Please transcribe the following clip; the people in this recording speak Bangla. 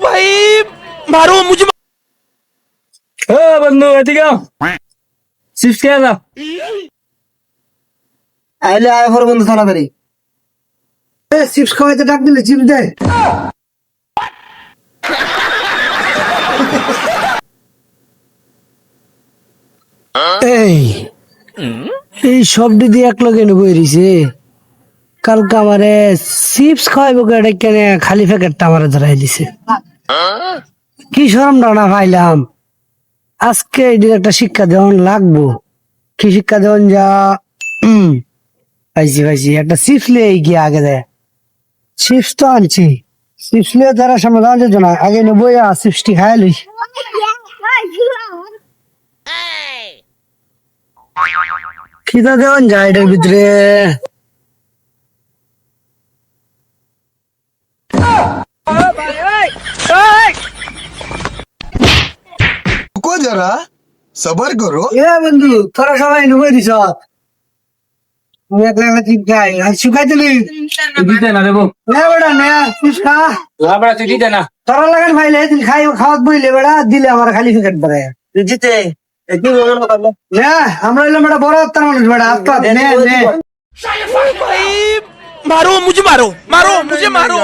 भाई मारो मुझे। বন্ধু এদিকে চিপস খেয়ে যা। আইলে আয় হর বন্ধু তাড়াতাড়ি। চিপস খাওয়াইতে ডাক দিলে চিপস দে। এই এই সবটি দিয়ে এক লগে বই রইছে। কালকে আমারে চিপস খাওয়াইবো কেন খালি প্যাকেটটা আমারে ধরাই দিছে। কি শরম না পাইলাম। আজকে এটির একটা শিক্ষা দেওয়ান লাগবো। কি শিক্ষা দেওয়ান যা পাইছি একটা চিপস লিয়ে গিয়ে আগে দেয়। চিপস তো আনছি, চিপস লিয়ে তারা সামনে দাঁড়ানো যেত না, আগে নেবো চিপসটি খাই লই। খিদা দেওয়ান যায় এটার ভিতরে। रुको जरा सबर करो। এ বন্ধু তোরা সবাই নুয়ে দিছ, একলা একলা চিপস খাই আর শুকাই দিলি। দিতে না দেবো বেড়া নে চিপস খা। লাবড়া তুই দিতে না। তোরা লাগান ভাইলে তুই খাই খাওয়াত বইলে বেড়া দিলে আমার খালি প্যাকেট বেড়ায় দিতে কি বলার কথা বল। না আমরা এলাম বেটা বড় হত্যার মানুষ বেড়া আত্মা নে নে। भाई मारो मुझे मारो मारो मुझे मारो